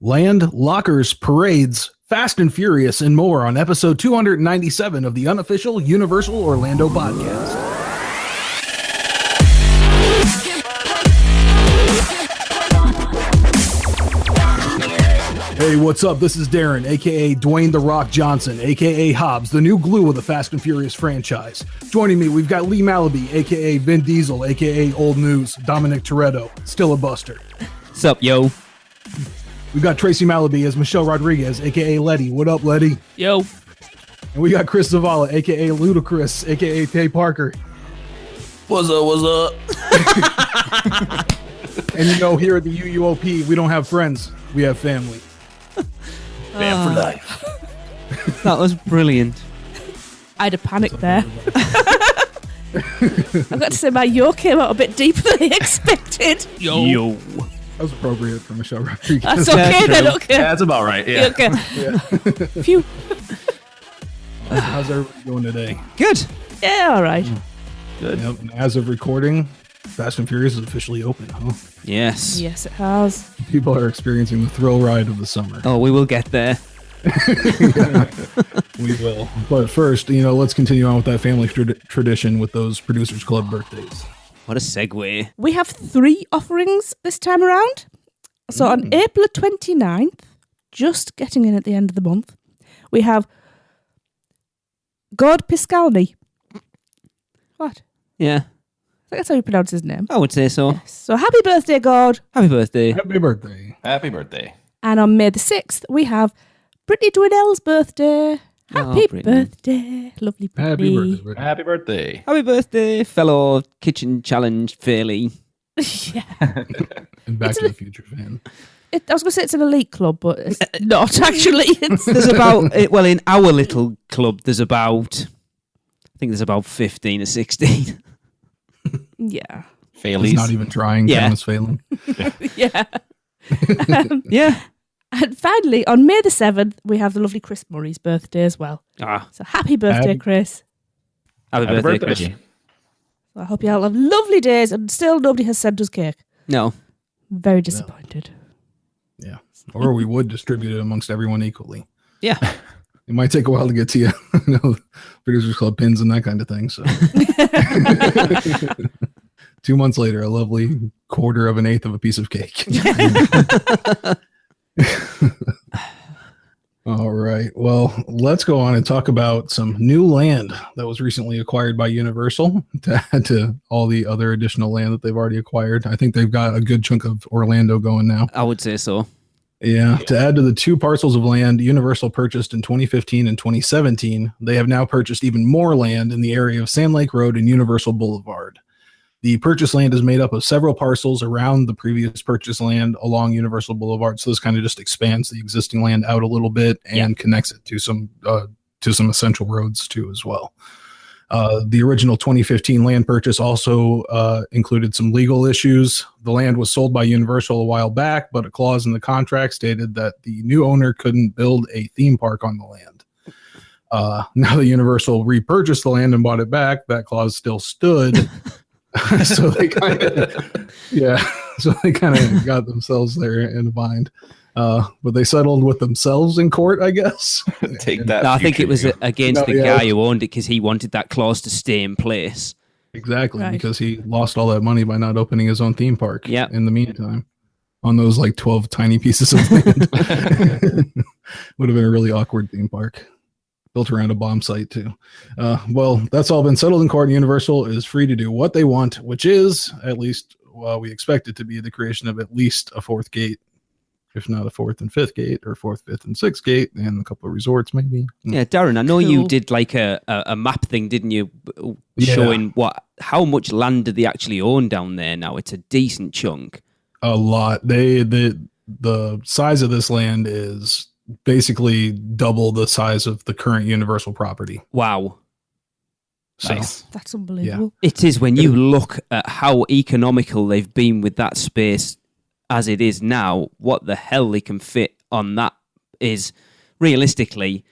Land, lockers, parades, Fast and Furious, and more on episode 297 of the Unofficial Universal Orlando podcast. Hey, what's up? This is Darren, a.k.a. Dwayne The Rock Johnson, a.k.a. Hobbs, the new glue of the Fast and Furious franchise. Joining me, we've got Lee Malaby, a.k.a. Vin Diesel, a.k.a. Old News, Dominic Toretto, still a buster. What's up, yo? We've got Tracy Malaby as Michelle Rodriguez, a.k.a. Letty. What up, Letty? Yo. And we got Chris Zavala, a.k.a. Ludacris, a.k.a. Tay Parker. What's up, what's up? And you know, here at the UUOP, we don't have friends, we have family. Fan for life. That was brilliant. I had a panic there. I've got to say, my yo came out a bit deeper than I expected. Yo. That was appropriate for Michelle Rodriguez. That's okay then, okay. Yeah, that's about right. Yeah. Okay. Yeah. Phew. How's everybody doing today? Good. Yeah, all right. Good. Yep. And as of recording, Fast and Furious is officially open, huh? Yes. Yes, it has. People are experiencing the thrill ride of the summer. Oh, we will get there. We will. But first, let's continue on with that family tradition with those Producers Club birthdays. What a segue. We have 3 offerings this time around. So on April 29th, just getting in at the end of the month, we have God Piscalny. What? Yeah, I think that's how you pronounce his name. I would say so. Yes. So happy birthday, God. Happy birthday. Happy birthday. Happy birthday. And on May the 6th, we have Brittany Dwinell's birthday. Happy Brittany. birthday. Lovely Brittany. Happy birthday, Brittany. Happy birthday. Happy birthday, fellow Kitchen Challenge fairly. Yeah. And Back to the Future fan. I was going to say it's an elite club, but it's not actually. It's There's about, in our little club, there's about 15 or 16. yeah. Failies. He's not even trying. Yeah. Count as failing. Yeah. Yeah. And finally, on May the 7th, we have the lovely Chris Murray's birthday as well. So happy birthday, Happy- Chris. Happy birthday, Chris. So I hope you all have lovely days, and still nobody has sent us cake. No. Very disappointed. Yeah. Or we would distribute it amongst everyone equally. Yeah. It might take a while to get to you. Producers Club pins and that kind of thing. So 2 months later, a lovely 1/4 of a piece of cake. All right. Well, let's go on and talk about some new land that was recently acquired by Universal to add to all the other additional land that they've already acquired. I think they've got a good chunk of Orlando going now. I would say so. Yeah. To add to the 2 parcels of land Universal purchased in 2015 and 2017, they have now purchased even more land in the area of Sand Lake Road and Universal Boulevard. The purchased land is made up of several parcels around the previous purchased land along Universal Boulevard. So this kind of just expands the existing land out a little bit and connects it to some essential roads too as well. The original 2015 land purchase also included some legal issues. The land was sold by Universal a while back, but a clause in the contract stated that the new owner couldn't build a theme park on the land. Now that Universal repurchased the land and bought it back, that clause still stood. So they kind of got themselves there in a bind. But they settled with themselves in court, I guess. Take that. No, I think it was against the yeah. guy who owned it because he wanted that clause to stay in place. Exactly, Right. because he lost all that money by not opening his own theme park. Yeah. In the meantime, on those 12 tiny pieces of land, would have been a really awkward theme park. Built around a bomb site too. Well, that's all been settled in court, and Universal is free to do what they want, which is, at least, we expect it to be the creation of at least a 4th gate, if not a 4th and 5th gate, or 4th, 5th, and 6th gate, and a couple of resorts maybe. Yeah, Darren, I know you Cool. did a map thing, didn't you? Yeah. Showing how much land do they actually own down there now? It's a decent chunk. A lot. The size of this land is basically double the size of the current Universal property. Wow. So, Nice. That's unbelievable. It is when you look at how economical they've been with that space as it is now, what the hell they can fit on that is realistically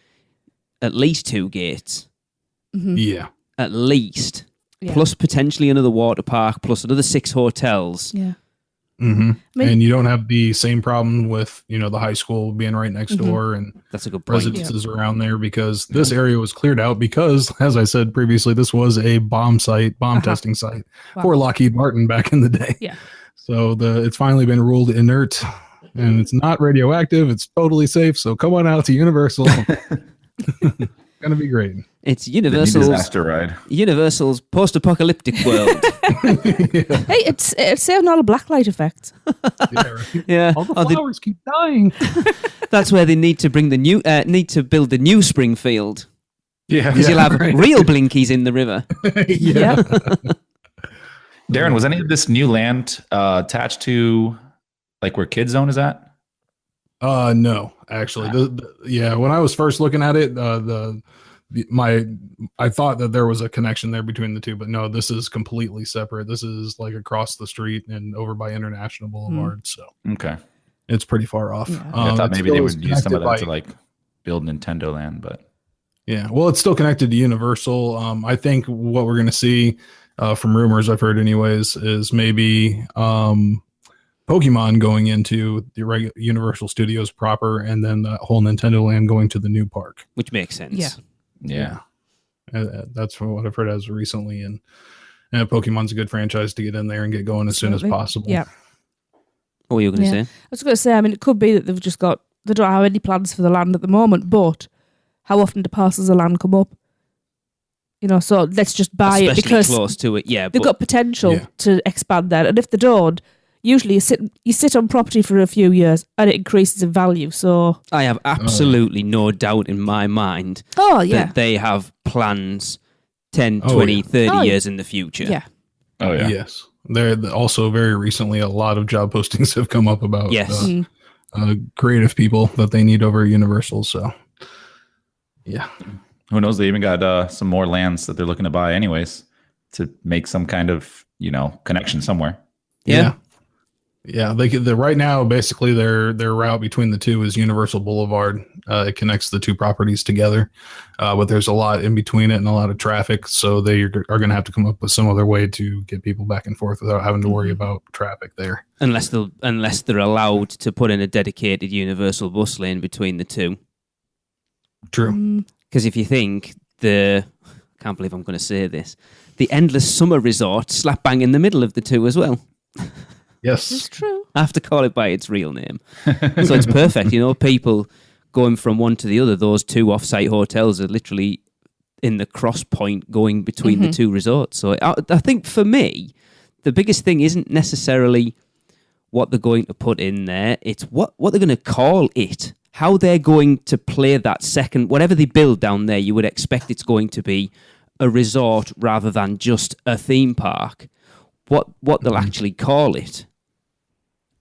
at least 2 gates. Yeah. At least. Yeah. Plus potentially another water park, plus another 6 hotels. Yeah. Mm-hmm. I mean- And you don't have the same problem with, the high school being right next Mhm. door and That's a good point. residences around there, because this area was cleared out because, as I said previously, this was a bomb testing site Wow. for Lockheed Martin back in the day. Yeah. So it's finally been ruled inert, and it's not radioactive. It's totally safe. So come on out to Universal. Gonna be great. It's The new disaster ride. Universal's post-apocalyptic world. Hey, it's saving all the blacklight effects. Yeah, right. Yeah. All the Oh, flowers keep dying. that's where they need to bring need to build the new Springfield. Yeah. Because you'll have right. real blinkies in the river. Yeah. Darren, was any of this new land attached to like where Kid Zone is at? No, actually, when I was first looking at it, I thought that there was a connection there between the two, but no, this is completely separate. This is like across the street and over by International Boulevard, so Okay. it's pretty far off. Yeah. I thought it maybe still they is would use some of connected that to like build Nintendo Land, but yeah, well, it's still connected to Universal. I think what we're going to see, from rumors I've heard anyways, is maybe Pokemon going into the Universal Studios proper, and then the whole Nintendo Land going to the new park. Which makes sense. Yeah. yeah. That's from what I've heard as recently, and Pokemon's a good franchise to get in there and get going as soon as Absolutely. possible. Yeah. What were you going to Yeah. say? I was going to say, I mean, it could be that they don't have any plans for the land at the moment, but how often do parcels of land come up? So let's just buy Especially it because close to it, yeah. they've got potential Yeah. to expand that. And if they don't, usually you sit on property for a few years and it increases in value. So, I have absolutely no doubt in my mind that they have plans 10, Oh, 20, yeah. 30 years in the future. Yeah. Oh yeah. Yes. There also very recently a lot of job postings have come up about Yes. creative people that they need over at Universal. So, yeah. Who knows? They even got some more lands that they're looking to buy anyways to make some kind of, connection somewhere. Yeah. Yeah, right now basically their route between the two is Universal Boulevard. It connects the two properties together, but there's a lot in between it and a lot of traffic. So they are going to have to come up with some other way to get people back and forth without having to worry about traffic there. Unless they're allowed to put in a dedicated Universal bus lane between the two. True. Because if you think I can't believe I'm going to say this, the Endless Summer Resort slap bang in the middle of the two as well. Yes. It's true. I have to call it by its real name. So it's perfect. People going from one to the other, those two off-site hotels are literally in the cross point going between the two resorts. So I think for me, the biggest thing isn't necessarily what they're going to put in there. It's what they're going to call it. How they're going to play that second, whatever they build down there, you would expect it's going to be a resort rather than just a theme park. What they'll actually call it.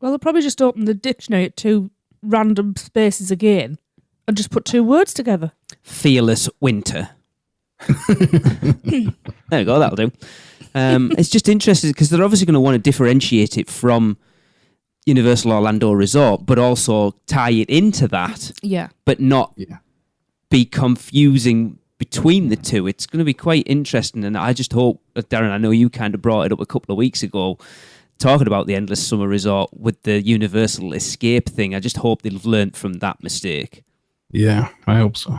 Well, they'll probably just open the dictionary at two random spaces again and just put two words together. Fearless Winter. There we go, that'll do. It's just interesting because they're obviously going to want to differentiate it from Universal Orlando Resort, but also tie it into that, Yeah. but not Yeah. be confusing between the two. It's going to be quite interesting, and I just hope, Darren, I know you kind of brought it up a couple of weeks ago, talking about the Endless Summer Resort with the Universal Escape thing. I just hope they've learned from that mistake. Yeah, I hope so.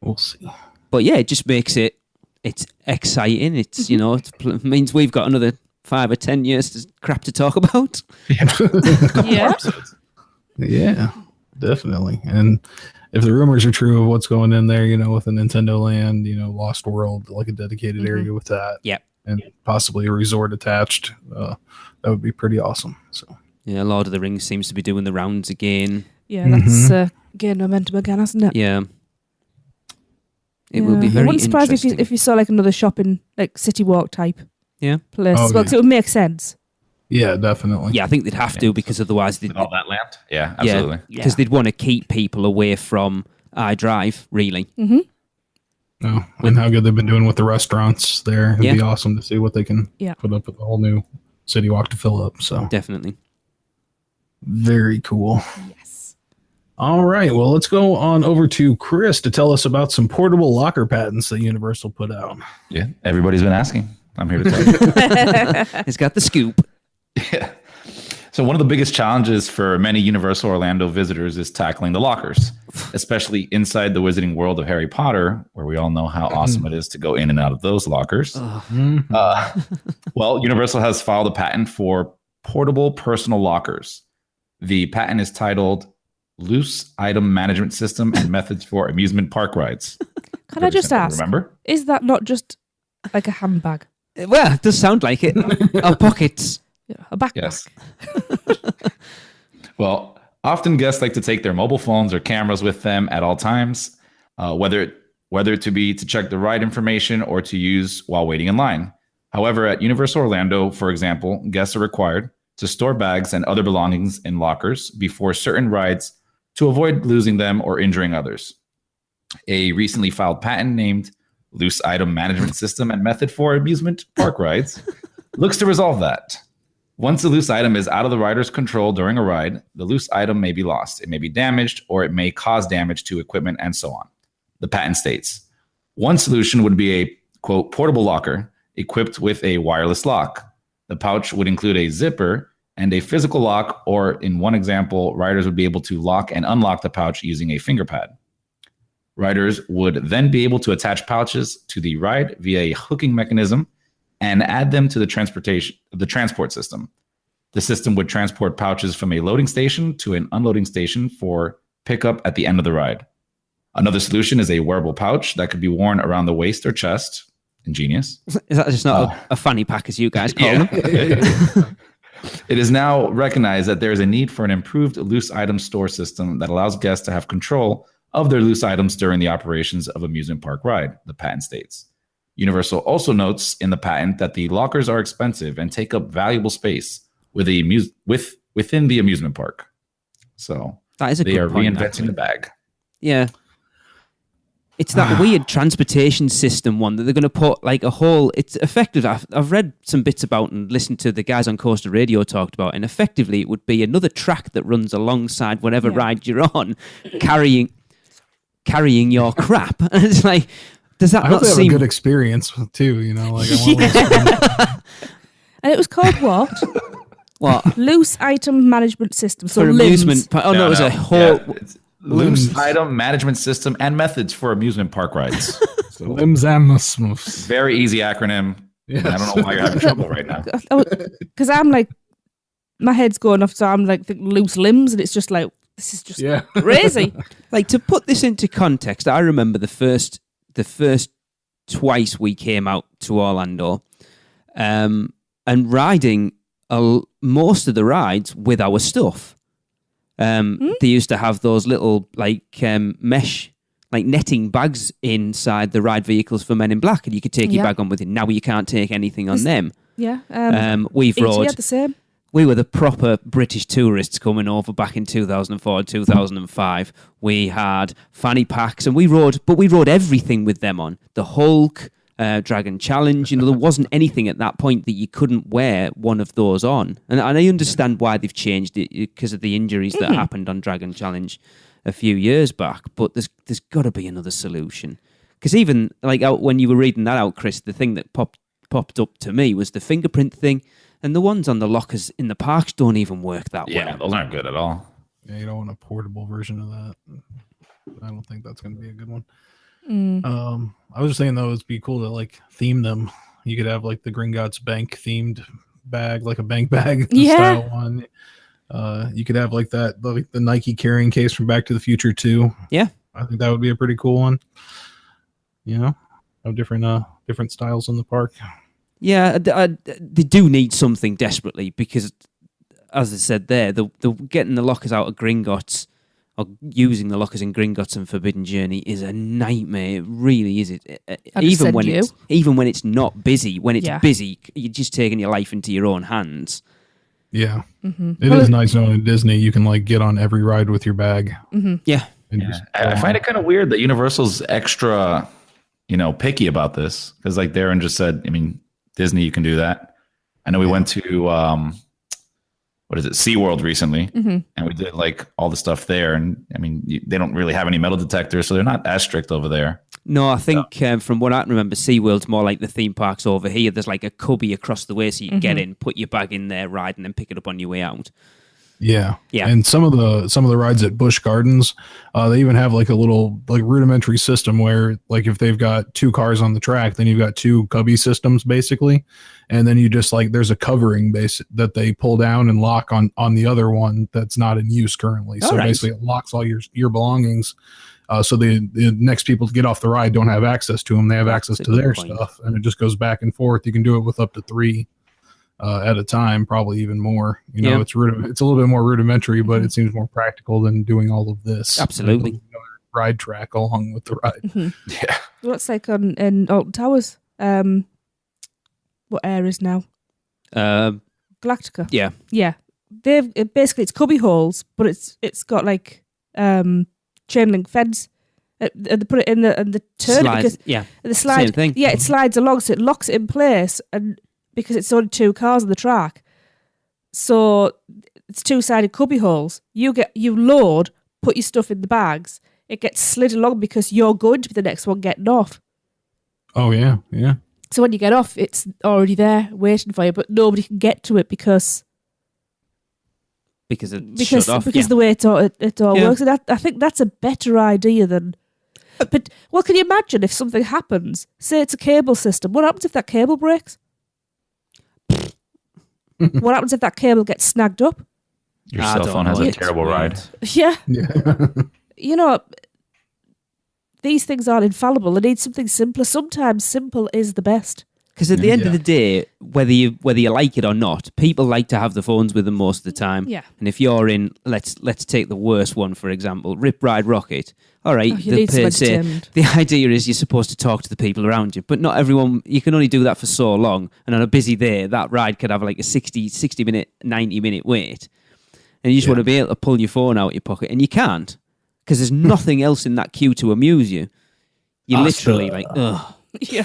We'll see. But yeah, it just makes it's exciting. It's, it means we've got another 5 or 10 years crap to talk about. Yeah. Yeah, definitely. And if the rumors are true of what's going in there, with a Nintendo Land, Lost World, like a dedicated area with that. Yep. And possibly a resort attached, that would be pretty awesome. So Yeah, Lord of the Rings seems to be doing the rounds again. Yeah, that's gained momentum again, hasn't it? Yeah. It will be very I wouldn't surprise me interesting. if you saw like another shopping, like City Walk type Yeah. place. Oh, Well, yeah. 'cause it would make sense. yeah, definitely. Yeah, I think they'd have to because otherwise they'd... And all that land? Yeah, absolutely. Because they'd want to keep people away from iDrive, really. Mm-hmm. Oh, and how good they've been doing with the restaurants there. It'd be awesome to see what they can put up with a whole new City Walk to fill up. So Definitely. very cool. Yes. All right. Well, let's go on over to Chris to tell us about some portable locker patents that Universal put out. Yeah, everybody's been asking. I'm here to tell you. It's got the scoop. Yeah. So one of the biggest challenges for many Universal Orlando visitors is tackling the lockers, especially inside the Wizarding World of Harry Potter, where we all know how awesome it is to go in and out of those lockers. Well, Universal has filed a patent for portable personal lockers. The patent is titled Loose Item Management System and Methods for Amusement Park Rides. Can I just ask, remember? is that not just like a handbag? Well, it does sound like it. Our pockets. Yeah, a backpack? Yes. Well, often guests like to take their mobile phones or cameras with them at all times, whether it to be to check the ride information or to use while waiting in line. However, at Universal Orlando, for example, guests are required to store bags and other belongings in lockers before certain rides to avoid losing them or injuring others. A recently filed patent named Loose Item Management System and Method for Amusement Park Rides looks to resolve that. Once a loose item is out of the rider's control during a ride, the loose item may be lost. It may be damaged, or it may cause damage to equipment, and so on. The patent states, one solution would be a, quote, portable locker equipped with a wireless lock. The pouch would include a zipper and a physical lock, or in one example, riders would be able to lock and unlock the pouch using a finger pad. Riders would then be able to attach pouches to the ride via a hooking mechanism and add them to the transport system. The system would transport pouches from a loading station to an unloading station for pickup at the end of the ride. Another solution is a wearable pouch that could be worn around the waist or chest. Ingenious. Is that just not a fanny pack, as you guys call them? It is now recognized that there is a need for an improved loose item store system that allows guests to have control of their loose items during the operations of amusement park ride, the patent states. Universal also notes in the patent that the lockers are expensive and take up valuable space within the amusement park. So that is a they good are point, reinventing actually. the bag. Yeah. It's that weird transportation system one that they're going to put like a whole... It's effective. I've read some bits about and listened to the guys on Coaster Radio talked about, and effectively it would be another track that runs alongside whatever ride you're on, carrying your crap. And it's like... Does that I not hope they have seem a good experience too? You know, like I want And it was called what? what Loose Item Management System. So for limbs. amusement? Oh no, it was a whole. Yeah, it's loose item management system and methods for amusement park rides. So limbs and muscles. very easy acronym. Yes. I don't know why you're having trouble right now. Because I'm like, my head's going off, so I'm like thinking loose limbs, and it's just like, this is just crazy. Like, to put this into context, I remember the first twice we came out to Orlando, and riding most of the rides with our stuff. They used to have those little mesh, like netting bags inside the ride vehicles for Men in Black, and you could take your bag on with you. Now you can't take anything on them. Yeah. We've ET rode. had the same. We were the proper British tourists coming over back in 2004, 2005. We had fanny packs and we rode everything with them on. The Hulk, Dragon Challenge, there wasn't anything at that point that you couldn't wear one of those on. And I understand why they've changed it because of the injuries that happened on Dragon Challenge a few years back, but there's got to be another solution. Because even when you were reading that out, Chris, the thing that popped up to me was the fingerprint thing. And the ones on the lockers in the parks don't even work that well. Yeah, those aren't good at all. Yeah, you don't want a portable version of that. I don't think that's going to be a good one. I was just saying though, it'd be cool to theme them. You could have the Gringotts Bank themed bag, like a bank bag style one. You could have the Nike carrying case from Back to the Future too. Yeah, I think that would be a pretty cool one. You know, have different styles in the park. Yeah, they do need something desperately because, as I said there, the getting the lockers out of Gringotts or using the lockers in Gringotts and Forbidden Journey is a nightmare. It really is. Even when it's not busy. When it's busy, you're just taking your life into your own hands. Yeah, it is nice knowing at Disney you can get on every ride with your bag. Yeah, I find it kind of weird that Universal's extra, picky about this because Darren just said, Disney, you can do that. I know we went to SeaWorld recently, and we did all the stuff there. And they don't really have any metal detectors, so they're not as strict over there. No, I think from what I can remember, SeaWorld's more like the theme parks over here. There's like a cubby across the way so you can get in, put your bag in there, ride, and then pick it up on your way out. Yeah. Yeah. And some of the rides at Busch Gardens, they even have like a little like rudimentary system where like if they've got 2 cars on the track, then you've got 2 cubby systems basically. And then you just like there's a covering base that they pull down and lock on the other one that's not in use currently. So basically it locks all your belongings. So the next people to get off the ride don't have access to them. They have access to their stuff, and it just goes back and forth. You can do it with up to 3 at a time, probably even more. You know, it's a little bit more rudimentary, but it seems more practical than doing all of this. Absolutely. Another ride track along with the ride. Yeah. What's like in Alton Towers? What areas now? Galactica. Yeah. Yeah. They've basically it's cubby holes, but it's got like chain link fence. They put it in the turn Slides. because the slide. Same thing. Yeah, it slides along, so it locks it in place, and because it's only 2 cars on the track, so it's 2-sided cubby holes. You load, put your stuff in the bags. It gets slid along because you're going to be the next one getting off. Oh yeah, yeah. So when you get off, it's already there waiting for you, but nobody can get to it because it's shut off. Because the way it all works. And I think that's a better idea than. But well, can you imagine if something happens? Say it's a cable system. What happens if that cable breaks? What happens if that cable gets snagged up? Your cell phone has a terrible ride. Yeah. You know, these things aren't infallible. They need something simpler. Sometimes simple is the best. Because at the end of the day, whether you like it or not, people like to have the phones with them most of the time. Yeah. And if you're in, let's take the worst one for example, Rip Ride Rocket. All right, the idea is you're supposed to talk to the people around you, but not everyone. You can only do that for so long. And on a busy day, that ride could have like a 60 minute, 90 minute wait, and you just want to be able to pull your phone out of your pocket, and you can't because there's nothing else in that queue to amuse you. You're literally like, ugh. Yeah.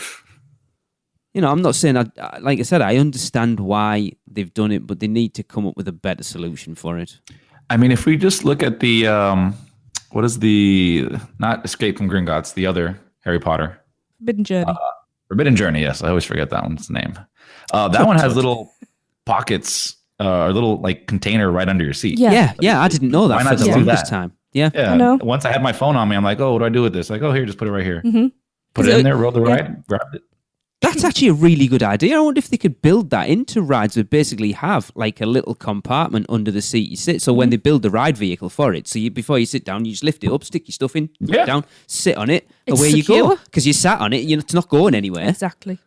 You know, I'm not saying, like I said, I understand why they've done it, but they need to come up with a better solution for it. I mean, if we just look at the, what is not Escape from Gringotts, the other Harry Potter? Forbidden Journey. Forbidden Journey, yes. I always forget that one's name. That one has little pockets, or little like container right under your seat. Yeah, I didn't know that. Why for not the just do longest that? time. Yeah. I know. Once I had my phone on me, I'm like, oh, what do I do with this? Like, oh, here, just put it right here. Mm-hmm. Put it in there, roll the ride, grab it. That's actually a really good idea. I wonder if they could build that into rides that basically have like a little compartment under the seat you sit. So when they build the ride vehicle for it, so before you sit down, you just lift it up, stick your stuff in, put it down, sit on it, away you go. Because you sat on it, it's not going anywhere. Exactly.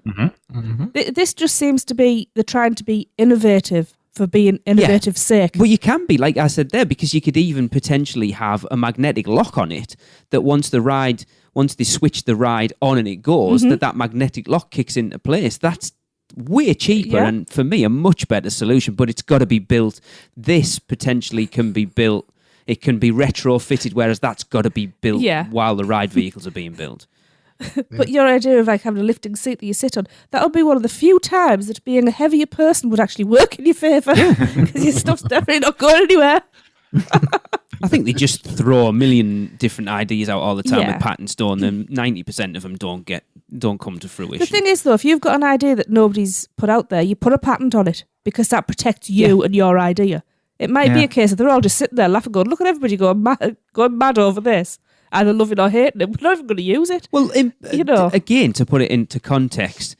This just seems to be, they're trying to be innovative for being innovative's sake. Well, you can be, like I said there, because you could even potentially have a magnetic lock on it that once they switch the ride on and it goes, that magnetic lock kicks into place. That's way cheaper and for me a much better solution, but it's got to be built. This potentially can be built. It can be retrofitted, whereas that's got to be built while the ride vehicles are being built. But your idea of like having a lifting seat that you sit on, that'll be one of the few times that being a heavier person would actually work in your favour. Because your stuff's definitely not going anywhere. I think they just throw a million different ideas out all the time with patents, don't them? 90% of them don't come to fruition. The thing is, though, if you've got an idea that nobody's put out there, you put a patent on it because that protects you and your idea. It might be a case that they're all just sitting there laughing, going, "Look at everybody going mad over this." Either loving or hating it, we're not even going to use it. Well, again, to put it into context,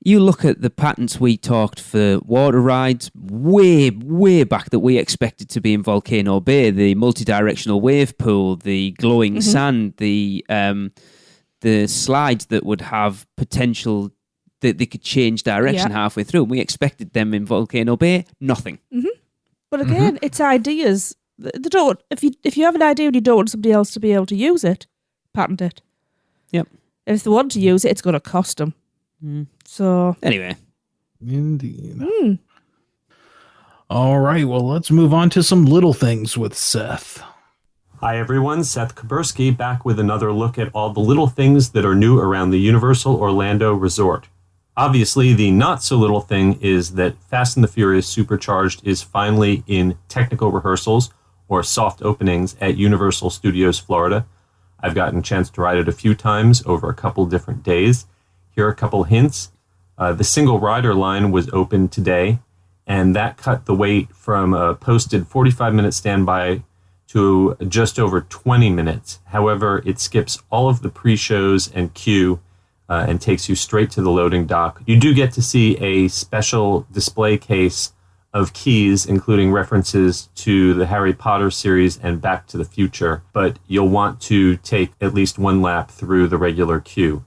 you look at the patents we talked for water rides way back that we expected to be in Volcano Bay, the multi-directional wave pool, the glowing sand, the slides that would have potential that they could change direction halfway through. We expected them in Volcano Bay, nothing. But again, it's ideas. They don't. If you have an idea and you don't want somebody else to be able to use it, patent it. Yep. And if they want to use it, it's going to cost them. So anyway, indeed. All right. Well, let's move on to some little things with Seth. Hi everyone, Seth Kaburski back with another look at all the little things that are new around the Universal Orlando Resort. Obviously, the not so little thing is that Fast and the Furious Supercharged is finally in technical rehearsals or soft openings at Universal Studios Florida. I've gotten a chance to ride it a few times over a couple different days. Here are a couple hints. The single rider line was open today, and that cut the wait from a posted 45-minute standby to just over 20 minutes. However, it skips all of the pre-shows and queue and takes you straight to the loading dock. You do get to see a special display case of keys, including references to the Harry Potter series and Back to the Future, but you'll want to take at least one lap through the regular queue.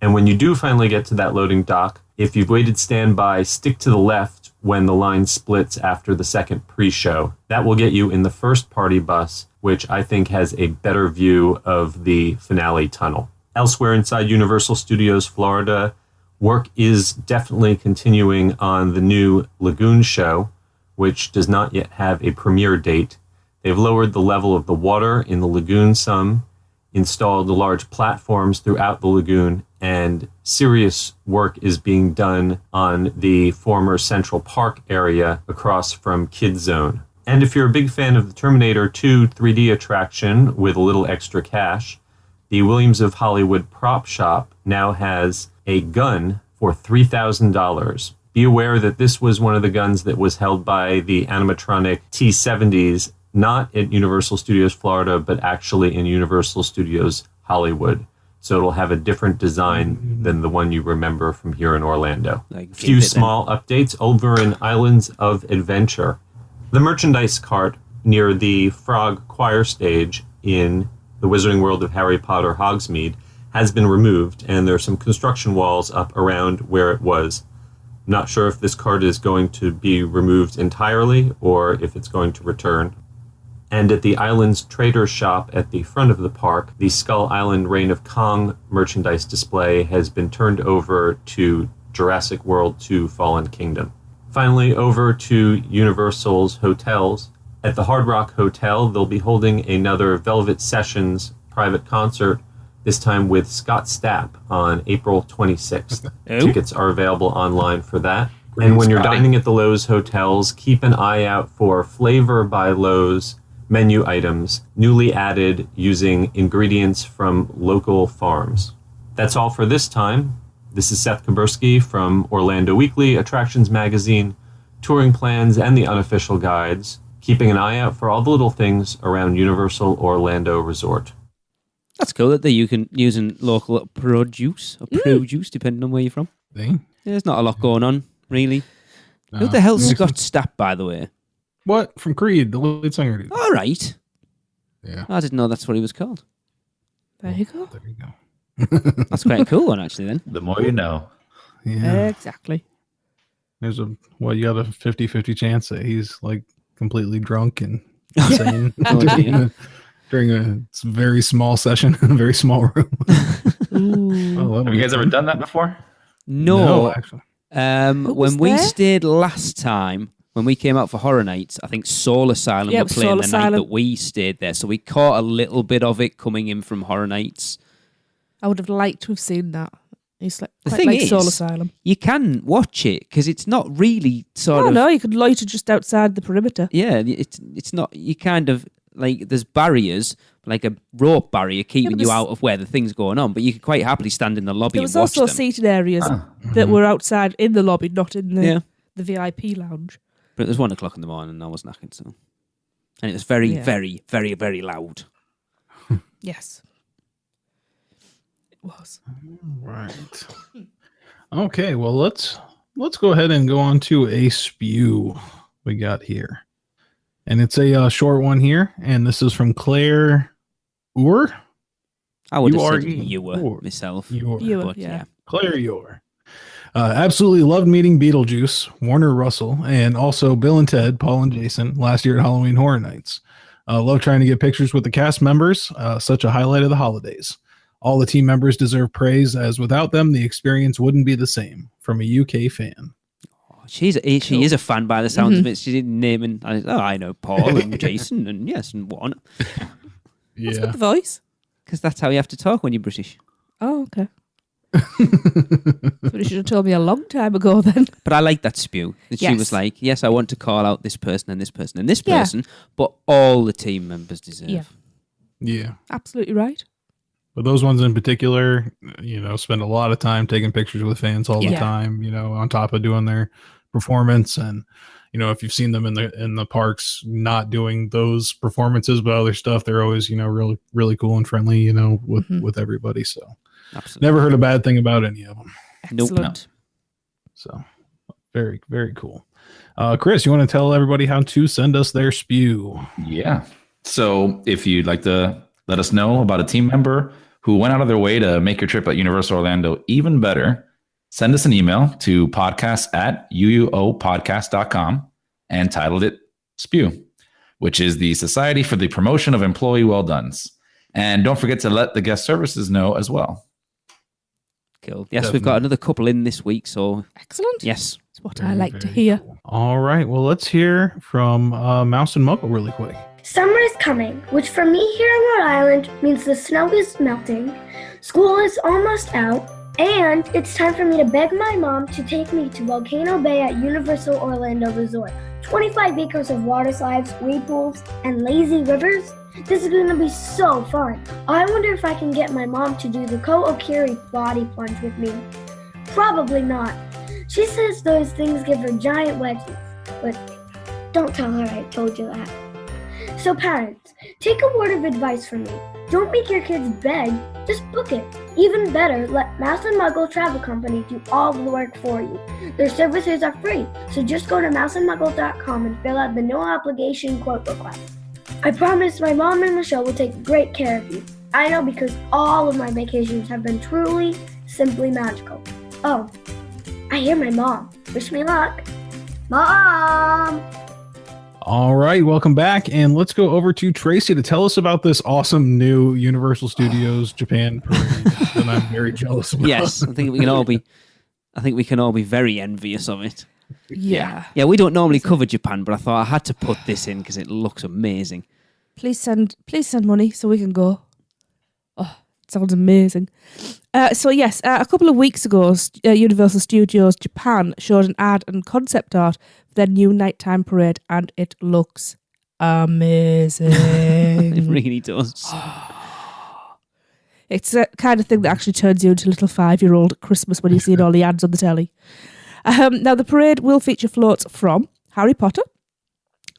And when you do finally get to that loading dock, if you've waited standby, stick to the left when the line splits after the second pre-show. That will get you in the first party bus, which I think has a better view of the finale tunnel. Elsewhere inside Universal Studios Florida, work is definitely continuing on the new Lagoon show, which does not yet have a premiere date. They've lowered the level of the water in the lagoon some, installed large platforms throughout the lagoon, and serious work is being done on the former Central Park area across from Kids Zone. And if you're a big fan of the Terminator 2 3D attraction with a little extra cash, the Williams of Hollywood prop shop now has a gun for $3,000. Be aware that this was one of the guns that was held by the animatronic T-70s, not at Universal Studios Florida, but actually in Universal Studios Hollywood. So it'll have a different design than the one you remember from here in Orlando. A few small updates over in Islands of Adventure. The merchandise cart near the Frog Choir stage in the Wizarding World of Harry Potter Hogsmeade has been removed, and there are some construction walls up around where it was. Not sure if this cart is going to be removed entirely or if it's going to return. And at the Islands Trader Shop at the front of the park, the Skull Island Reign of Kong merchandise display has been turned over to Jurassic World 2 Fallen Kingdom. Finally, over to Universal's hotels. At the Hard Rock Hotel, they'll be holding another Velvet Sessions private concert, this time with Scott Stapp on April 26th. Tickets are available online for that. And when you're dining at the Lowe's hotels, keep an eye out for Flavor by Lowe's menu items, newly added using ingredients from local farms. That's all for this time. This is Seth Kuberski from Orlando Weekly, Attractions Magazine, Touring Plans, and the Unofficial Guides, keeping an eye out for all the little things around Universal Orlando Resort. That's cool that you can use local produce or produce, depending on where you're from. There's not a lot going on, really. No. Who the hell's Scott Stapp, by the way? What? From Creed, the lead singer. Dude. All right. Yeah. I didn't know that's what he was called. There you go. There you go. That's quite a cool one, actually, then. The more you know. Yeah. Exactly. There's you got a 50-50 chance that he's like completely drunk and insane during a very small session in a very small room. Have you guys ever done that before? No, actually. When we stayed last time, when we came out for Horror Nights, I think Soul Asylum were playing the night that we stayed there. So we caught a little bit of it coming in from Horror Nights. I would have liked to have seen that. It's like the thing is, Soul Asylum. You can watch it because it's not really sort of. No, you could loiter just outside the perimeter. Yeah, it's not. You kind of like there's barriers, like a rope barrier keeping you out of where the thing's going on. But you could quite happily stand in the lobby and watch them. There was also seated areas that were outside in the lobby, not in the VIP lounge. But it was 1 o'clock in the morning and I was knackered, so. And it was very, very, very, very loud. Yes. It was. Right. Okay, well let's go ahead and go on to a SPEW we got here. And it's a short one here, and this is from Claire Ure. I would have said Ewer myself. Ewer, yeah. Claire Ure. Absolutely loved meeting Beetlejuice, Warner Russell, and also Bill and Ted, Paul and Jason, last year at Halloween Horror Nights. Love trying to get pictures with the cast members, such a highlight of the holidays. All the team members deserve praise, as without them, the experience wouldn't be the same. From a UK fan. She is a fan by the sounds of it. She didn't name and I know Paul and Jason and and Warner. What's with the voice? Because that's how you have to talk when you're British. Oh, okay. But you should have told me a long time ago then. But I like that SPEW. That she was like, yes, I want to call out this person and this person and this person, but all the team members deserve. Yeah. Absolutely right. But those ones in particular, spend a lot of time taking pictures with fans all the Yeah. time, on top of doing their performance. And, if you've seen them in the parks not doing those performances but other stuff, they're always, really, really cool and friendly, with everybody. So Absolutely. never heard a bad thing about any of them. Nope. Excellent. So very, very cool. Chris, you want to tell everybody how to send us their SPEW? Yeah. So if you'd like to let us know about a team member who went out of their way to make your trip at Universal Orlando even better, send us an email to podcast@uupodcast.com and titled it SPEW, which is the Society for the Promotion of Employee Well-Dones. And don't forget to let the guest services know as well. Cool. Yes, Definitely. we've got another couple in this week, so Excellent. yes. That's what Very, I like to very hear. cool. All right. Well, let's hear from Mouse and Muggle really quick. Summer is coming, which for me here on Rhode Island means the snow is melting, school is almost out, and it's time for me to beg my mom to take me to Volcano Bay at Universal Orlando Resort. 25 acres of water slides, wave pools, and lazy rivers. This is going to be so fun. I wonder if I can get my mom to do the Ko-Okiri body plunge with me. Probably not. She says those things give her giant wedgies, but don't tell her I told you that. So parents, take a word of advice from me. Don't make your kids beg, just book it. Even better, let Mouse and Muggle Travel Company do all the work for you. Their services are free, so just go to mouseandmuggle.com and fill out the no obligation quote request. I promise my mom and Michelle will take great care of you. I know because all of my vacations have been truly, simply magical. Oh, I hear my mom. Wish me luck. Mom! All right, welcome back, and let's go over to Tracy to tell us about this awesome new Universal Studios Japan parade that I'm very jealous about. Yes, I think we can all be very envious of it. Yeah. Yeah, we don't normally cover Japan, but I thought I had to put this in because it looks amazing. Please send money so we can go. Oh, it sounds amazing. So yes, a couple of weeks ago, Universal Studios Japan showed an ad and concept art for their new nighttime parade, and it looks amazing. It really does. It's the kind of thing that actually turns you into a little 5-year-old at Christmas when you see all the ads on the telly. Now, the parade will feature floats from Harry Potter,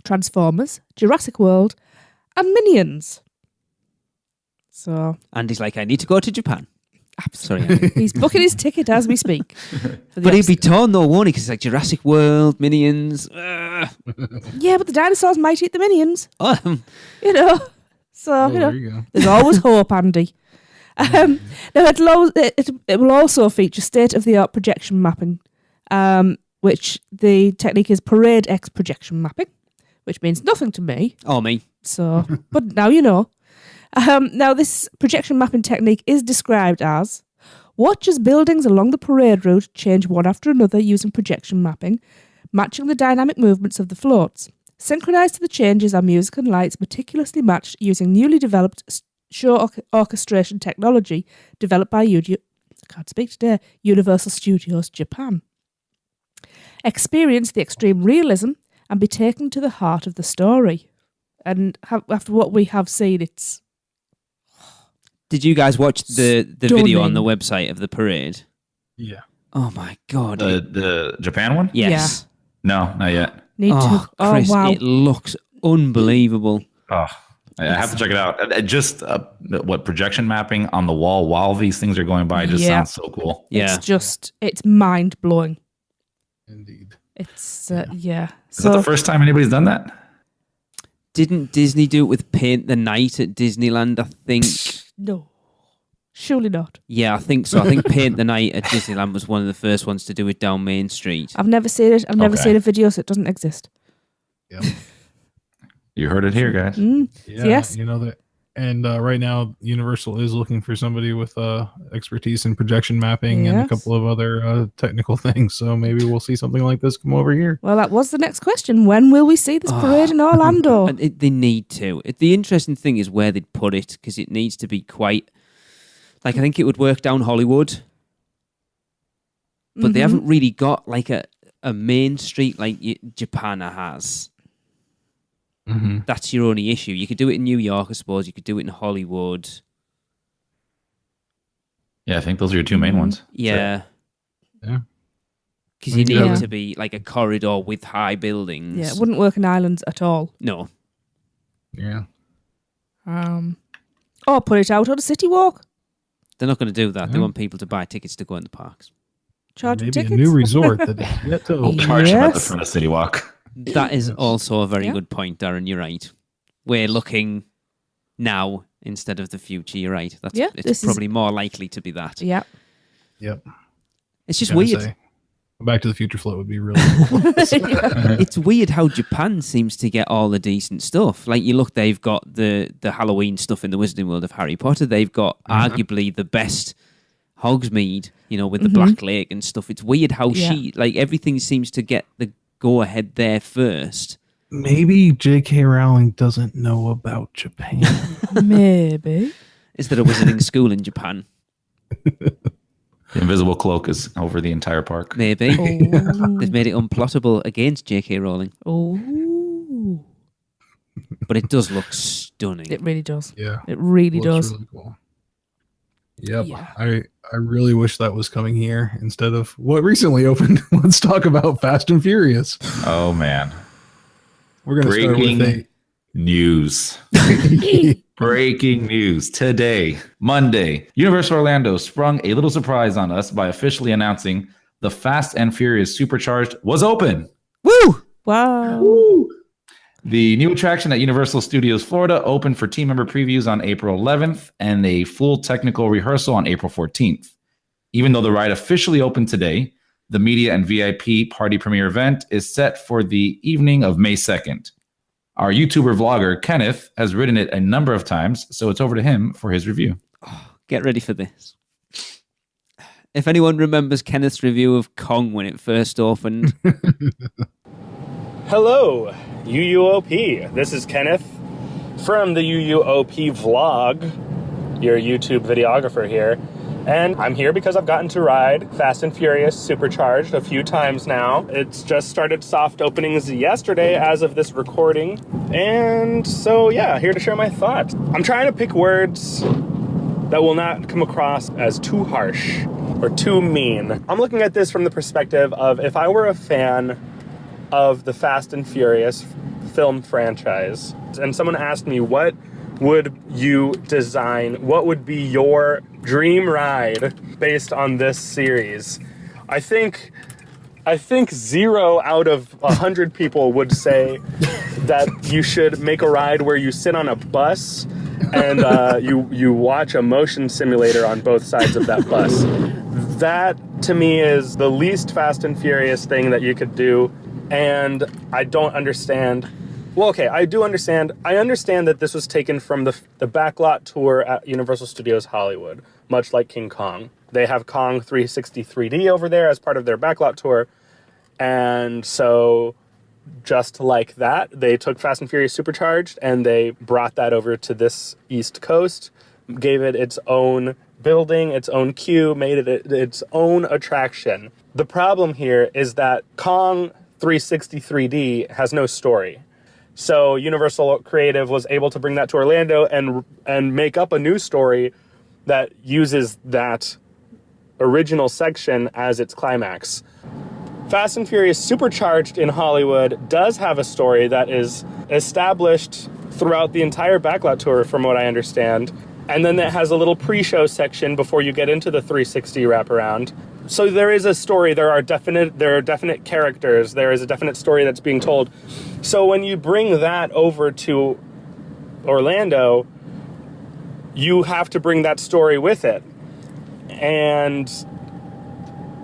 Transformers, Jurassic World, and Minions. So, Andy's like, I need to go to Japan. Sorry, absolutely. Andy. He's booking his ticket as we speak. for the But he'd be Oscar. torn though, won't he? Because it's like Jurassic World, Minions. Yeah, but the dinosaurs might eat the Minions, Oh, you know. So, Oh, you know, there you go. there's always hope, Andy. Now, it will also feature state-of-the-art projection mapping, which the technique is Parade X projection mapping, which means nothing to me. oh, me. So, but now you know. Now, this projection mapping technique is described as watch as buildings along the parade route change one after another using projection mapping, matching the dynamic movements of the floats. Synchronized to the changes are music and lights meticulously matched using newly developed show orchestration technology developed by Universal Studios Japan. Experience the extreme realism and be taken to the heart of the story. And after what we have seen, it's Did you guys watch the video on the Stunning. website of the parade? Yeah. Oh my god. The Japan one? Yes. No, not yet. need Oh, to. Chris, Oh wow! it looks unbelievable. Oh, I have to check it out. Just what projection mapping on the wall while these things are going by just Yeah. sounds so cool. Yeah. It's mind blowing. Indeed. It's yeah. Is that the first time anybody's done that? Didn't Disney do it with Paint the Night at Disneyland, I think? No, surely not. Yeah, I think so. I think Paint the Night at Disneyland was one of the first ones to do it down Main Street. I've never seen it. I've never Okay. seen a video, so it doesn't exist. Yep. You heard it here, guys. Yeah. Yes. You know that. And right now, Universal is looking for somebody with expertise in projection mapping and a Yes. couple of other technical things. So maybe we'll see something like this come over here. Well, that was the next question. When will we see this parade in Orlando? And they need to. The interesting thing is where they'd put it, because it needs to be quite... Like, I think it would work down Hollywood, but they haven't really got, like, a main street like Japan has. Mm-hmm. That's your only issue. You could do it in New York, I suppose. You could do it in Hollywood. Yeah, I think those are your two main ones. Yeah. Yeah. Because you need Yeah. it to be like a corridor with high buildings. Yeah, it wouldn't work in islands at all. No. Yeah. Or put it out on a city walk. They're not going to do that. They Yeah. want people to buy tickets to go in the parks. Charge them Maybe a tickets. new resort that is yet to open. Charge them at the Yes. front of City Walk. That is also a very Yeah. good point, Darren. You're right. We're looking now instead of the future. You're right. That's Yeah, it's this is- probably more likely to be that. Yeah. Yep. It's just Gotta weird. say, a Back to the Future float would be really cool. It's weird how Japan seems to get all the decent stuff. Like you look, they've got the Halloween stuff in the Wizarding World of Harry Potter. They've got arguably the best Hogsmeade, with the Black Lake and stuff. It's weird how everything seems to get the go ahead there first. Maybe J.K. Rowling doesn't know about Japan. Maybe. Is there a wizarding school in Japan? The invisible cloak is over the entire park. Maybe. Oh. They've made it unplottable against J.K. Rowling. Oh. But it does look stunning. It really does. Yeah. It really Looks does. really cool. Yep. Yeah. I really wish that was coming here instead of what recently opened. Let's talk about Fast and Furious. Oh, man. We're going to start Breaking with news. Breaking news today, Monday. Universal Orlando sprung a little surprise on us by officially announcing the Fast and Furious Supercharged was open. Woo! Wow. The new attraction at Universal Studios Florida opened for team member previews on April 11th and a full technical rehearsal on April 14th. Even though the ride officially opened today, the media and VIP party premiere event is set for the evening of May 2nd. Our YouTuber vlogger, Kenneth, has ridden it a number of times, so it's over to him for his review. Get ready for this. If anyone remembers Kenneth's review of Kong when it first opened, Hello, UUOP. This is Kenneth from the UUOP vlog, your YouTube videographer here. And I'm here because I've gotten to ride Fast and Furious Supercharged a few times now. It's just started soft openings yesterday as of this recording. And so, yeah, here to share my thoughts. I'm trying to pick words that will not come across as too harsh or too mean. I'm looking at this from the perspective of if I were a fan of the Fast and Furious film franchise, and someone asked me, what would you design? What would be your dream ride based on this series? I think 0 out of 100 people would say that you should make a ride where you sit on a bus and you watch a motion simulator on both sides of that bus. That, to me, is the least Fast and Furious thing that you could do, and I don't understand. Well, okay, I do understand. I understand that this was taken from the backlot tour at Universal Studios Hollywood, much like King Kong. They have Kong 360 3D over there as part of their backlot tour, and so just like that, they took Fast and Furious Supercharged and they brought that over to this East Coast, gave it its own building, its own queue, made it its own attraction. The problem here is that Kong 360 3D has no story. So Universal Creative was able to bring that to Orlando and make up a new story that uses that original section as its climax. Fast and Furious Supercharged in Hollywood does have a story that is established throughout the entire backlot tour, from what I understand. And then it has a little pre-show section before you get into the 360 wraparound. So there is a story, there are definite characters, there is a definite story that's being told. So when you bring that over to Orlando, you have to bring that story with it. And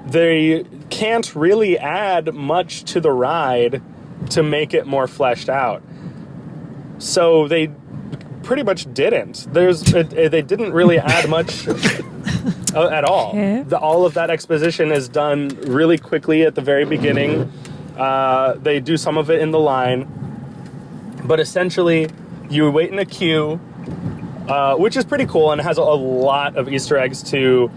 they can't really add much to the ride to make it more fleshed out. So they pretty much didn't. They didn't really add much at all. Okay. All of that exposition is done really quickly at the very beginning. They do some of it in the line, but essentially you wait in a queue, which is pretty cool and has a lot of Easter eggs to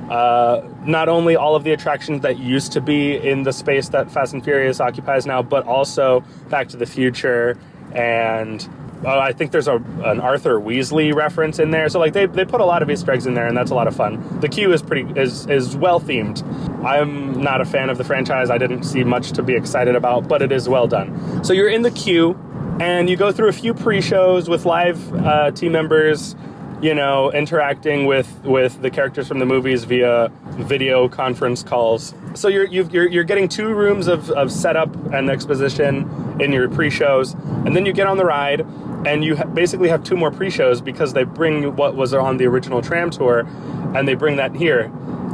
not only all of the attractions that used to be in the space that Fast and Furious occupies now, but also Back to the Future and I think there's an Arthur Weasley reference in there. So like they put a lot of Easter eggs in there, and that's a lot of fun. The queue is well themed. I'm not a fan of the franchise. I didn't see much to be excited about, but it is well done. So you're in the queue, and you go through a few pre-shows with live team members, interacting with the characters from the movies via video conference calls. So you're getting 2 rooms of setup and exposition in your pre-shows, and then you get on the ride, and you basically have 2 more pre-shows because they bring what was on the original tram tour, and they bring that here.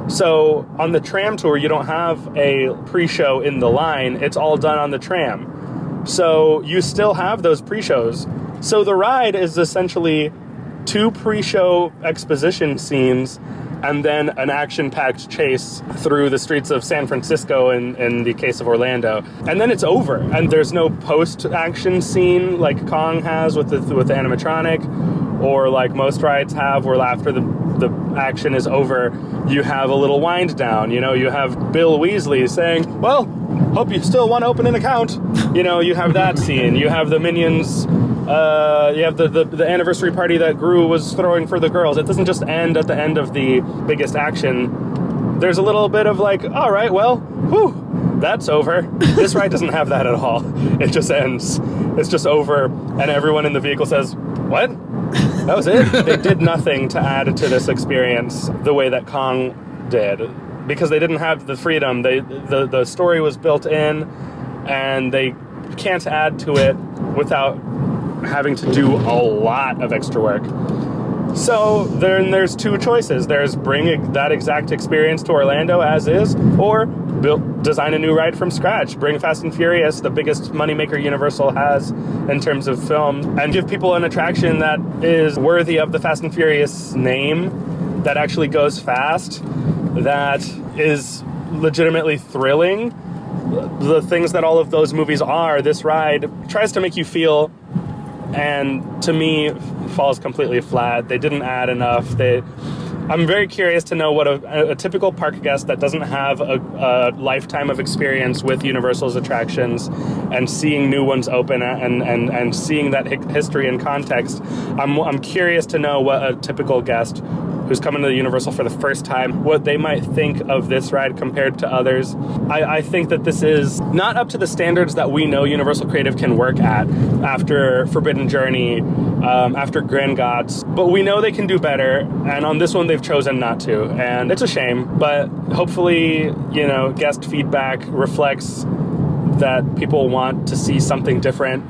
So on the tram tour, you don't have a pre-show in the line. It's all done on the tram. So you still have those pre-shows. So the ride is essentially 2 pre-show exposition scenes and then an action-packed chase through the streets of San Francisco in the case of Orlando. And then it's over. And there's no post-action scene like Kong has with the animatronic, or like most rides have, where after the action is over, you have a little wind down. You have Bill Weasley saying, well, hope you still want to open an account. You have that scene. You have the Minions... you have the anniversary party that Gru was throwing for the girls. It doesn't just end at the end of the biggest action. There's a little bit of like, all right, well, whew, that's over. This ride doesn't have that at all. It just ends. It's just over, and everyone in the vehicle says, what? That was it? They did nothing to add to this experience the way that Kong did, because they didn't have the freedom. The story was built in, and they can't add to it without having to do a lot of extra work. So then there's 2 choices. There's bring that exact experience to Orlando as is, or design a new ride from scratch. Bring Fast and Furious, the biggest moneymaker Universal has in terms of film, and give people an attraction that is worthy of the Fast and Furious name, that actually goes fast, that is legitimately thrilling. The things that all of those movies are, this ride tries to make you feel, and to me falls completely flat. They didn't add enough. I'm very curious to know what a typical park guest that doesn't have a lifetime of experience with Universal's attractions and seeing new ones open and seeing that history and context. I'm curious to know what a typical guest who's coming to the Universal for the first time, what they might think of this ride compared to others. I think that this is not up to the standards that we know Universal Creative can work at after Forbidden Journey, after Gringotts, but we know they can do better, and on this one they've chosen not to, and it's a shame, but hopefully, guest feedback reflects that people want to see something different.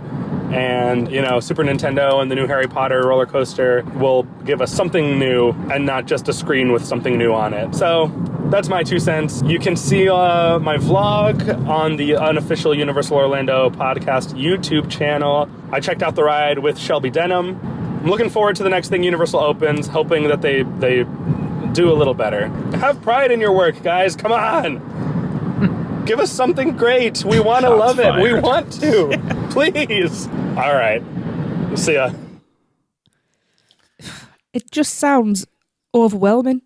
And, Super Nintendo and the new Harry Potter roller coaster will give us something new and not just a screen with something new on it. So that's my 2 cents. You can see my vlog on the Unofficial Universal Orlando podcast YouTube channel. I checked out the ride with Shelby Denham. I'm looking forward to the next thing Universal opens, hoping that they do a little better. Have pride in your work, guys. Come on. Give us something great. We want to love it. We want to. Please. All right. See ya. It just sounds overwhelming.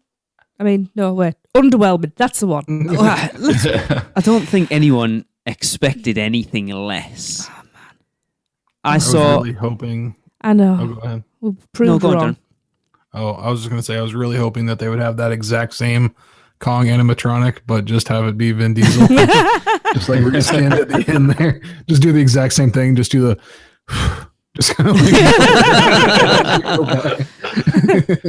I mean, no, wait. Underwhelming. That's the one. I don't think anyone expected anything less. Oh, man. I was really hoping. I know. Oh, go ahead. We'll prove go on, wrong. John. Oh, I was just going to say, I was really hoping that they would have that exact same Kong animatronic, but just have it be Vin Diesel. Just like we're going to stand at the end there. Just do the exact same thing. Just do the... Just kind of like...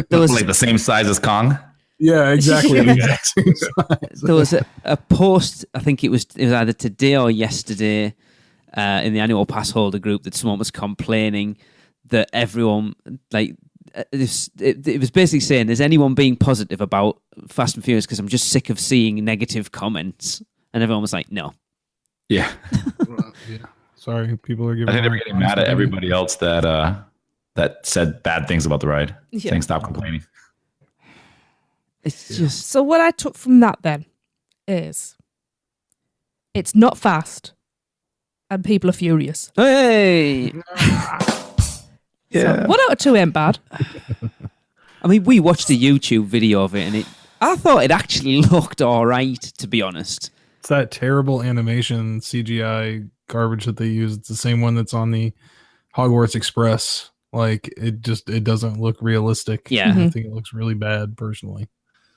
There was like the same size as Kong? Yeah, exactly. The exact same size. There was a post, I think it was either today or yesterday, in the annual pass holder group, that someone was complaining that everyone, like, it was basically saying, is anyone being positive about Fast and Furious? Because I'm just sick of seeing negative comments. And everyone was like, no. Yeah. Yeah. Sorry, people are giving. I think they were getting mad at everybody else that said bad things about the ride. Yeah. Saying stop complaining. It's just... So what I took from that then is it's not fast and people are furious. Hey! So 1 out of 2 ain't bad. I mean, we watched a YouTube video of it, and I thought it actually looked all right, to be honest. It's that terrible animation CGI garbage that they use. It's the same one that's on the Hogwarts Express. Like it doesn't look realistic. Yeah. I think it looks really bad personally.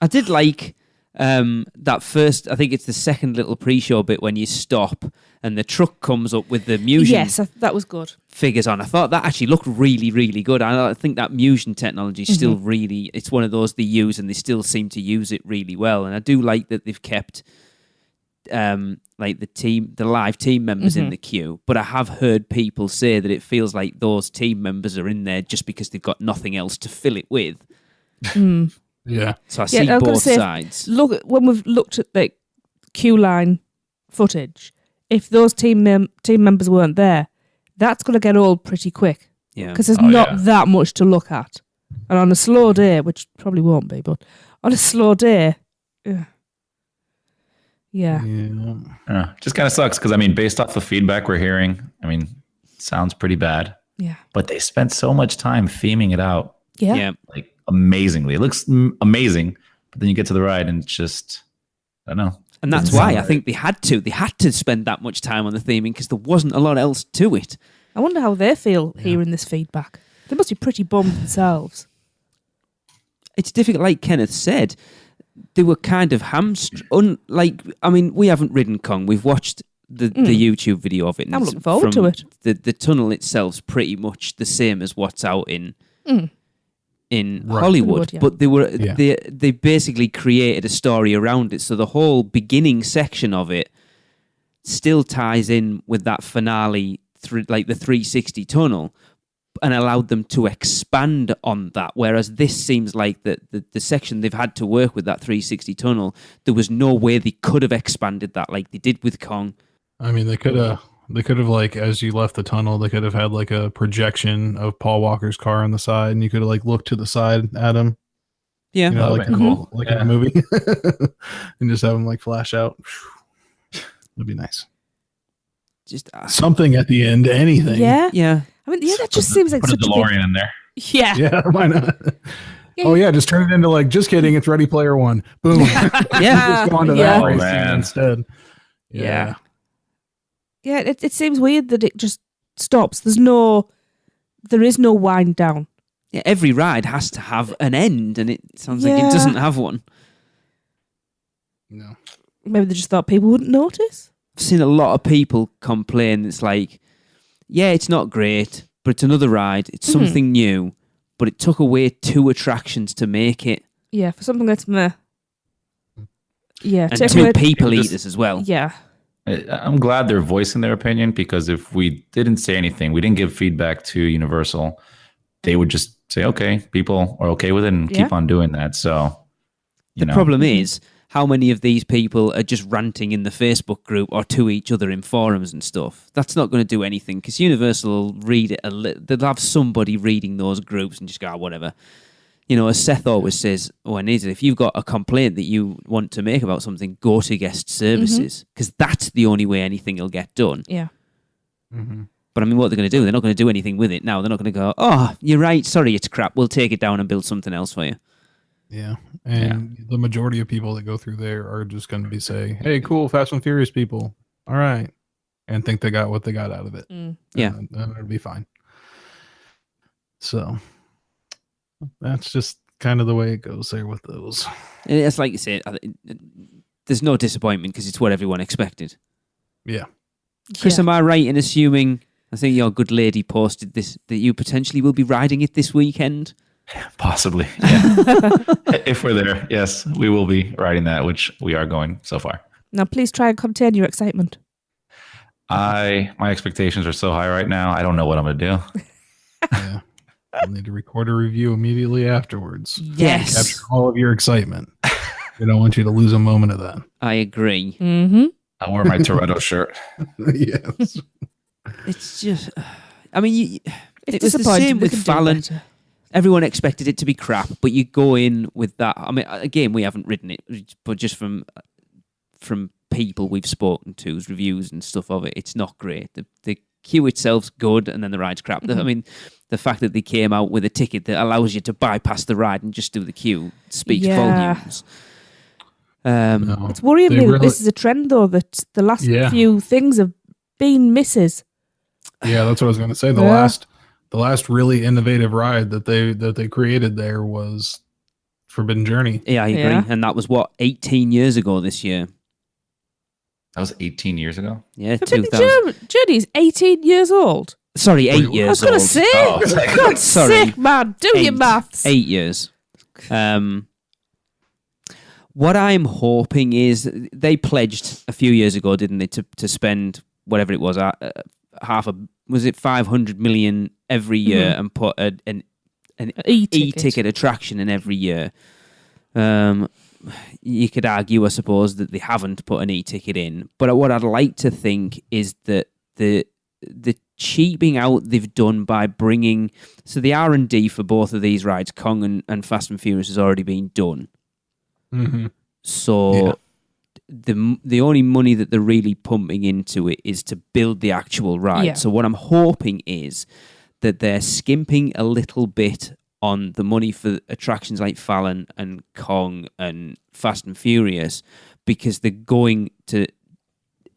I did like that first, I think it's the second little pre-show bit when you stop and the truck comes up with the Musion Yes, that was good. figures on. I thought that actually looked really, really good. I think that Musion technology is still really, it's one of those they use and they still seem to use it really well. And I do like that they've kept like the live team members in the queue, but I have heard people say that it feels like those team members are in there just because they've got nothing else to fill it with. Yeah. So I see I'm gonna both say, sides. Look, when we've looked at the queue line footage, if those team members weren't there, that's going to get old pretty quick. Yeah. Because there's not that much to look at. And on a slow day, which probably won't be, but on a slow day, yeah. Just kind of sucks because, I mean, based off the feedback we're hearing, I mean, sounds pretty bad. Yeah. But they spent so much time theming it out. Yeah. Like, amazingly. It looks amazing, but then you get to the ride and it's just, I don't know. And that's why I think they had to spend that much time on the theming because there wasn't a lot else to it. I wonder how they feel hearing this feedback. They must be pretty bummed themselves. It's difficult, like Kenneth said. They were kind of I mean, we haven't ridden Kong. We've watched the YouTube video of it. And I'm looking forward to it. The tunnel itself's pretty much the same as what's out in Hollywood, yeah. but they basically created a story around it. So the whole beginning section of it still ties in with that finale, like the 360 tunnel, and allowed them to expand on that. Whereas this seems like the section they've had to work with, that 360 tunnel, there was no way they could have expanded that like they did with Kong. I mean, they could have like, as you left the tunnel, they could have had like a projection of Paul Walker's car on the side, and you could have like looked to the side at him. Yeah, you know, like cool. Like in a movie, and just have him like flash out. That'd be nice. Just something at the end, anything. Yeah. I mean, that just seems like Put such a DeLorean in there. Yeah. Yeah, why not? Oh yeah, just turn it into like, just kidding, it's Ready Player One. Boom. Just go on to that race scene instead. Yeah. Yeah, it seems weird that it just stops. There is no wind down. Yeah, every ride has to have an end, and it sounds like it doesn't have one. No. Maybe they just thought people wouldn't notice. I've seen a lot of people complain. It's like, yeah, it's not great, but it's another ride. It's something new, but it took away 2 attractions to make it. Yeah, for something that's meh. Yeah, and 2 people eaters as well. Yeah. I'm glad they're voicing their opinion, because if we didn't say anything, we didn't give feedback to Universal, they would just say, okay, people are okay with it and keep on doing that. So, the problem is, how many of these people are just ranting in the Facebook group or to each other in forums and stuff? That's not going to do anything, because Universal will read it they'll have somebody reading those groups and just go, whatever. You know, as Seth always says, if you've got a complaint that you want to make about something, go to guest services, because that's the only way anything will get done. Yeah. But I mean, what are they going to do? They're not going to do anything with it now. They're not going to go, oh, you're right, sorry, it's crap. We'll take it down and build something else for you. Yeah. And the majority of people that go through there are just going to be saying, hey, cool, Fast and Furious people. All right. And think they got what they got out of it. Yeah. And it'll be fine. So that's just kind of the way it goes there with those. It's like you say, there's no disappointment because it's what everyone expected. Yeah. Chris, am I right in assuming, I think your good lady posted this, that you potentially will be riding it this weekend? Possibly, yeah. If we're there, yes, we will be riding that, which we are going so far. Now, please try and contain your excitement. My expectations are so high right now, I don't know what I'm going to do. Yeah. I'll need to record a review immediately afterwards. Yes. Capture all of your excitement. We don't want you to lose a moment of that. I agree. I'll wear my Toretto shirt. Yes. It's just, I mean, It's it was the disappointing. same They with could do Fallon. better. Everyone expected it to be crap, but you go in with that. I mean, again, we haven't ridden it, but just from people we've spoken to's reviews and stuff of it, it's not great. The queue itself's good, and then the ride's crap. I mean, the fact that they came out with a ticket that allows you to bypass the ride and just do the queue speaks volumes. No. It's worrying They me that really- this is a trend, though, that the last few things have been misses. Yeah, that's what I was going to say. The Yeah. last The last really innovative ride that they created there was Forbidden Journey. Yeah, I agree. Yeah. And that was, 18 years ago this year? That was 18 years ago. Yeah, Forbidden 2000. Journey's 18 years old. Sorry, 8 Wait, I was years going to old. say, Oh, it's like- God's Sorry. sake, man, do your maths. 8 years. What I'm hoping is they pledged a few years ago, didn't they, to spend whatever it was, was it 500 million every year and put an e-ticket attraction in every year. You could argue, I suppose, that they haven't put an e-ticket in, but what I'd like to think is that the cheaping out they've done by bringing, so the R&D for both of these rides, Kong and Fast and Furious, has already been done. Mm-hmm. So the only money that they're really pumping into it is to build the actual ride. Yeah. So what I'm hoping is that they're skimping a little bit on the money for attractions like Fallon and Kong and Fast and Furious, because they're going to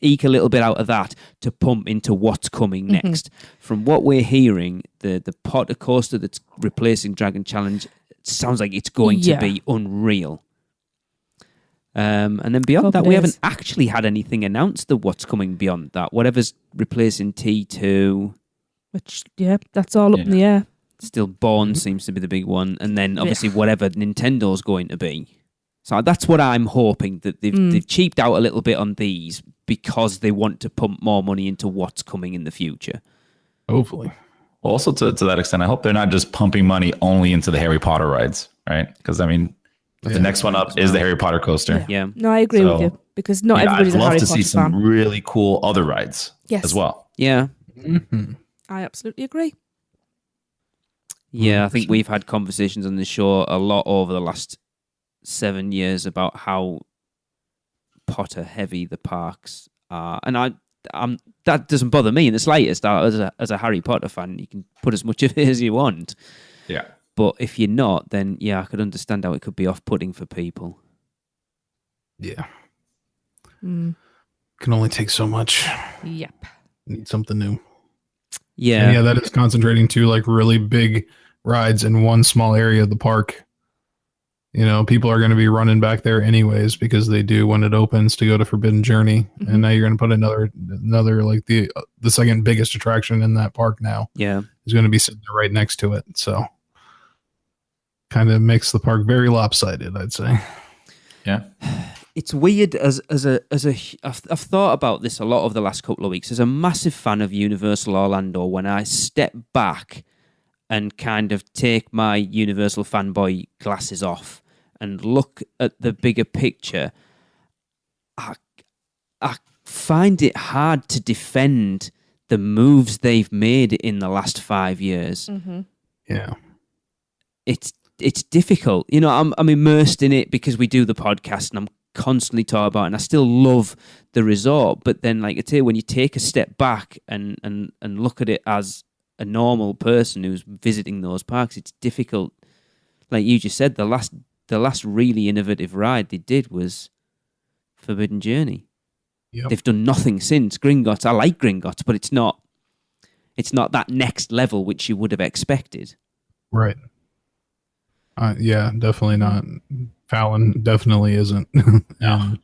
eke a little bit out of that to pump into what's coming next. From what we're hearing, the Potter coaster that's replacing Dragon Challenge sounds like it's going to be unreal. And then beyond that, we haven't actually had anything announced of what's coming beyond that. Whatever's replacing T2. Which, that's all up in the air. Still Bourne seems to be the big one. And then obviously whatever Nintendo's going to be. So that's what I'm hoping, that they've cheaped out a little bit on these because they want to pump more money into what's coming in the future. Hopefully. Also, to that extent, I hope they're not just pumping money only into the Harry Potter rides, right? Because, I mean, the next one up is the Harry Potter coaster. Yeah. No, I agree with you, because not everybody's I'd a love Harry to Potter see some fan. really cool other rides as well. Yeah. Mm-hmm. I absolutely agree. Yeah, I think we've had conversations on the show a lot over the last 7 years about how Potter heavy the parks are, and I'm that doesn't bother me in the slightest. As a Harry Potter fan, you can put as much of it as you want. Yeah. But if you're not, then I could understand how it could be off-putting for people. Yeah. Can only take so much. Yep. Need something new. Yeah. And that is concentrating to like really big rides in one small area of the park. You know, people are going to be running back there anyways because they do when it opens to go to Forbidden Journey, and now you're going to put another like the second biggest attraction in that park now. Yeah, is going to be sitting right next to it, so kind of makes the park very lopsided, I'd say. Yeah, it's weird. I've thought about this a lot over the last couple of weeks. As a massive fan of Universal Orlando, when I step back and kind of take my Universal fanboy glasses off and look at the bigger picture, I find it hard to defend the moves they've made in the last 5 years. Yeah, it's difficult. You know, I'm immersed in it because we do the podcast and I'm constantly talking about it, and I still love the resort. But then, like I say, when you take a step back and look at it as a normal person who's visiting those parks, it's difficult. Like you just said, the last really innovative ride they did was Forbidden Journey. Yep. They've done nothing since. Gringotts, I like Gringotts, but it's not that next level which you would have expected. right. Yeah, definitely not. Fallon definitely isn't. yeah.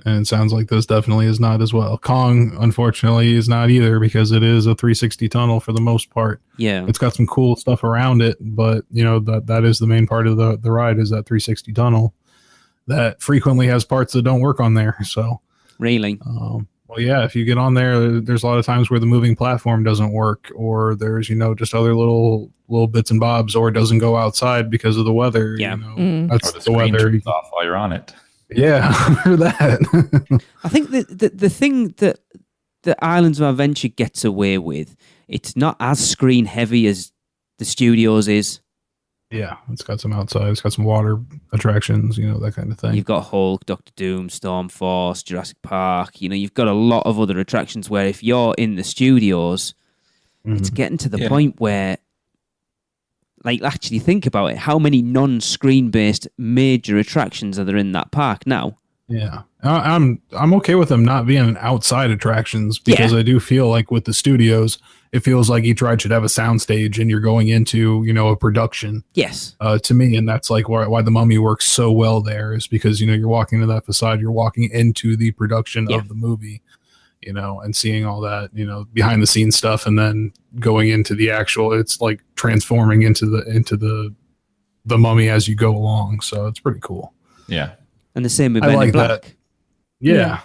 And it sounds like this definitely is not as well. Kong, unfortunately, is not either because it is a 360 tunnel for the most part. Yeah. It's got some cool stuff around it, but you know that is the main part of the ride is that 360 tunnel that frequently has parts that don't work on there. So Really? well, yeah, if you get on there, there's a lot of times where the moving platform doesn't work, or there's just other little bits and bobs, or it doesn't go outside because of the weather. Yeah. That's Or the the screen weather. turns off while you're on it. Yeah, or that. I think the thing that the Islands of Adventure gets away with, it's not as screen heavy as the studios is. Yeah, it's got some outside. It's got some water attractions, that kind of thing. You've got Hulk, Doctor Doom, Storm Force, Jurassic Park. You've got a lot of other attractions where if you're in the studios, it's getting to the point where, like, actually think about it. How many non-screen-based major attractions are there in that park now? Yeah, I'm okay with them not being outside attractions because I do feel like with the studios, it feels like each ride should have a soundstage, and you're going into, a production. Yes. To me, and that's like why the Mummy works so well there, is because you're walking to that facade, you're walking into the production of the movie, and seeing all that behind the scenes stuff, and then going into the actual. It's like transforming into the Mummy as you go along. So it's pretty cool. Yeah. And the same with I Men in like Black. that. Yeah.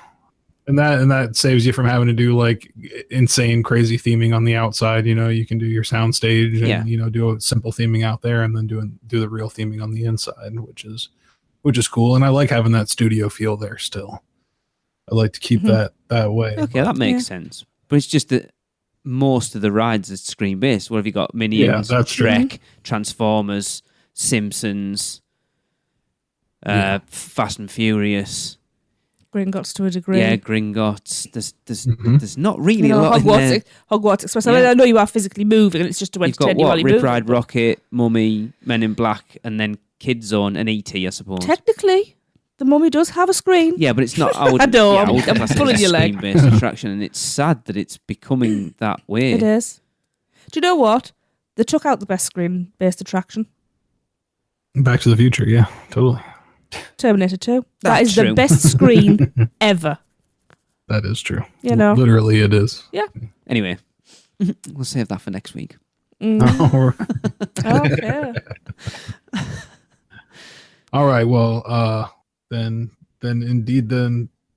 And that saves you from having to do like insane, crazy theming on the outside. You can do your sound stage and do a simple theming out there, and then do the real theming on the inside, which is cool. And I like having that studio feel there still. I like to keep that way. Okay, that makes sense. But it's just that most of the rides are screen based. What have you got? Minions, Shrek, Transformers, Simpsons, Fast and Furious. Gringotts to a degree. Yeah, Gringotts. There's not really a lot in there. Hogwarts Express. I mean, I know you are physically moving, and it's just to entertain you while you're Rip moving. Ride Rocket, Mummy, Men in Black, and then Kid Zone and E.T., I suppose. Technically, the Mummy does have a screen. Yeah, but it's not. I would I'm class it pulling as a your leg. screen-based attraction, and it's sad that it's becoming that way. It is. Do you know what? They took out the best screen-based attraction. Back to the Future, yeah, totally. Terminator 2. That That's is true. the best screen ever. That is true. Literally it is. Yeah. Anyway, we'll save that for next week. Okay. All right. Well, then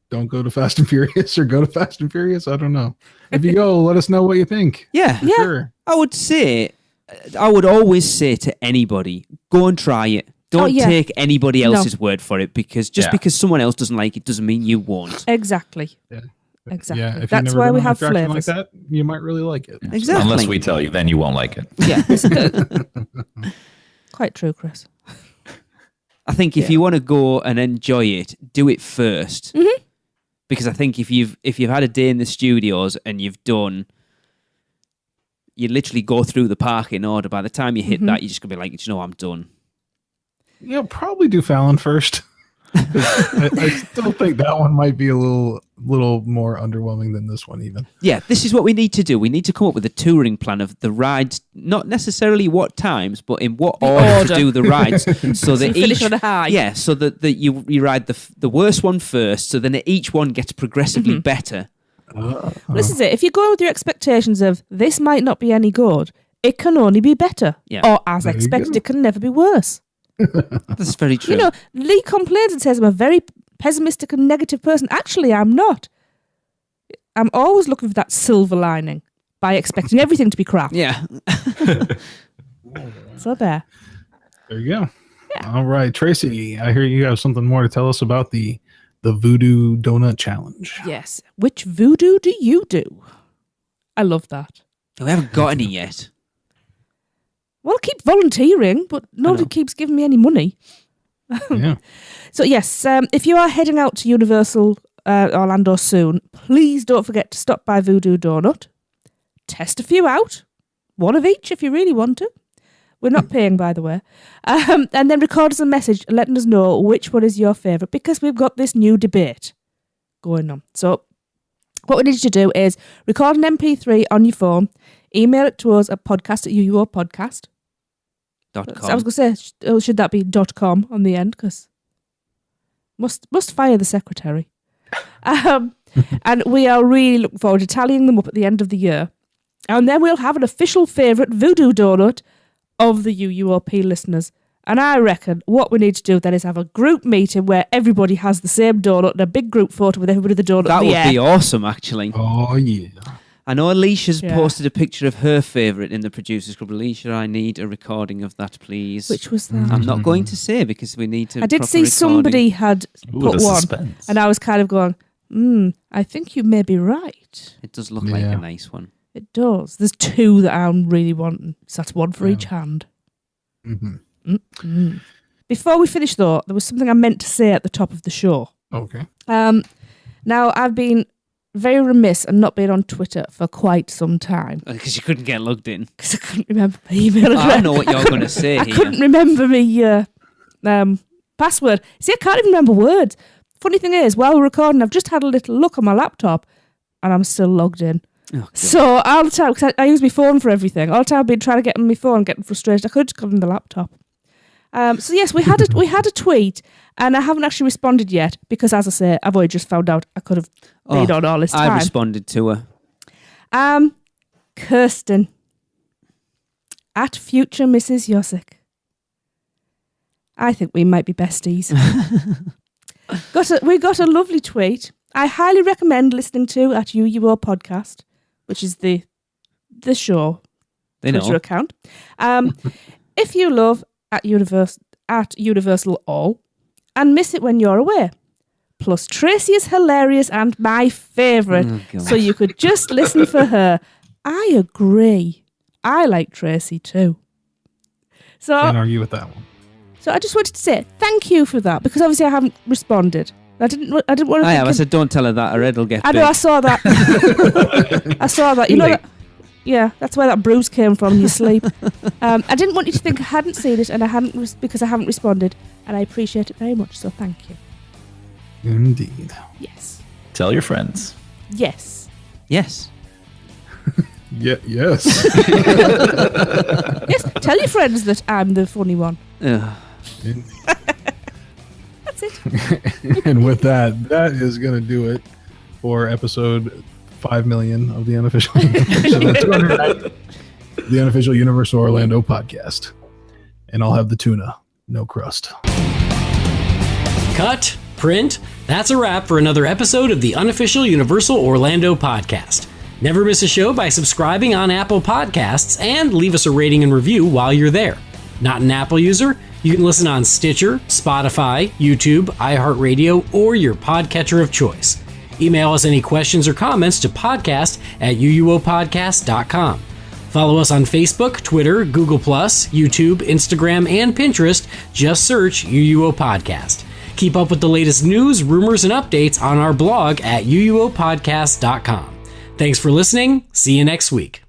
don't go to Fast and Furious, or go to Fast and Furious. I don't know. If you go, let us know what you think. Yeah. Sure. I would always say to anybody, go and try it. Don't take anybody else's word for it, because because someone else doesn't like it doesn't mean you won't. Exactly. Yeah. Exactly. Yeah, if That's you've never why been we on an have attraction flavors. like that, you might really like it. Exactly. Unless we tell you, then you won't like it. Yeah. Quite true, Chris. I think if you want to go and enjoy it, do it first. Mm-hmm. Because I think if you've had a day in the studios and you literally go through the park in order. By the time you hit that, you're just gonna be like, I'm done. Yeah, probably do Fallon first. I still think that one might be a little more underwhelming than this one, even. Yeah, this is what we need to do. We need to come up with a touring plan of the rides, not necessarily what times, but in what order to do the rides, so that you finish on a high. Yeah, so that you ride the worst one first, so then each one gets progressively better. Well, this is it. If you're going with your expectations of this might not be any good, it can only be better. Yeah. Or as There you expected, go. it can never be worse. That's very true. Lee complains and says I'm a very pessimistic and negative person. Actually, I'm not. I'm always looking for that silver lining by expecting everything to be crap. Yeah. So there. There you go. Yeah. All right, Tracy, I hear you have something more to tell us about the Voodoo Donut Challenge. Yes. Which voodoo do you do? I love that. We haven't got any yet. Well, I keep volunteering, but nobody keeps giving me any money. Yeah. So yes, if you are heading out to Universal Orlando soon, please don't forget to stop by Voodoo Donut. Test a few out. One of each if you really want to. We're not paying, by the way. And then record us a message letting us know which one is your favourite, because we've got this new debate going on. So what we need you to do is record an MP3 on your phone, email it to us at podcast@uuopodcast.com. I was going to say, should that be .com on the end? Because must fire the secretary. And we are really looking forward to tallying them up at the end of the year. And then we'll have an official favourite voodoo donut of the UUOP listeners. And I reckon what we need to do then is have a group meeting where everybody has the same donut and a big group photo with everybody with the donut That in the would air. be awesome, actually. Oh, yeah. I know Alicia's posted a picture of her favourite in the Producers Club. Alicia, I need a recording of that, please. Which was that? I'm not going to say because we need to. I did see somebody had put the one, suspense. and I was kind of going, I think you may be right. It does look like a nice one. It does. There's two that I'm really wanting. So that's one for each hand. Mm-hmm. Before we finish, though, there was something I meant to say at the top of the show. Okay. Now, I've been very remiss and not been on Twitter for quite some time Because you couldn't get logged in. because I couldn't remember my email address. I know what you're going to say I here. couldn't remember my password. See, I can't even remember words. Funny thing is, while we're recording, I've just had a little look on my laptop and I'm still logged in. Oh, So all the time, because I use my phone for everything. All the time I've been trying to get on my phone, getting frustrated. I could have just got on the laptop. So yes, we had a tweet, and I haven't actually responded yet because, as I say, I've only just found out I could have been on all this time. I responded to her. Kirsten at future Mrs. Yosick. I think we might be besties. We got a lovely tweet. I highly recommend listening to at UUO Podcast, which is the show Twitter account. If you love at Universal All and miss it when you're away. Plus Tracy is hilarious and my favourite, so you could just listen for her. I agree. I like Tracy too. So Can't argue with that one. So I just wanted to say thank you for that, because obviously I haven't responded. I didn't want to. I said don't tell her that, or it'll get. I know. I saw that. I saw that. You know that. Yeah, that's where that bruise came from in your sleep. I didn't want you to think I hadn't seen it, and I hadn't because I haven't responded, and I appreciate it very much. So thank you. Indeed. Yes. Tell your friends. Yes. Yes. Yes. Yes. Tell your friends that I'm the funny one. That's it. And with that is going to do it for episode 5 million of the Unofficial the Unofficial Universal Orlando podcast. And I'll have the tuna, no crust. Cut, print. That's a wrap for another episode of the Unofficial Universal Orlando podcast. Never miss a show by subscribing on Apple Podcasts and leave us a rating and review while you're there. Not an Apple user? You can listen on Stitcher, Spotify, YouTube, iHeartRadio, or your podcatcher of choice. Email us any questions or comments to podcast@uuopodcast.com. Follow us on Facebook, Twitter, Google+, YouTube, Instagram, and Pinterest. Just search UUO Podcast. Keep up with the latest news, rumors, and updates on our blog at uuopodcast.com. Thanks for listening. See you next week.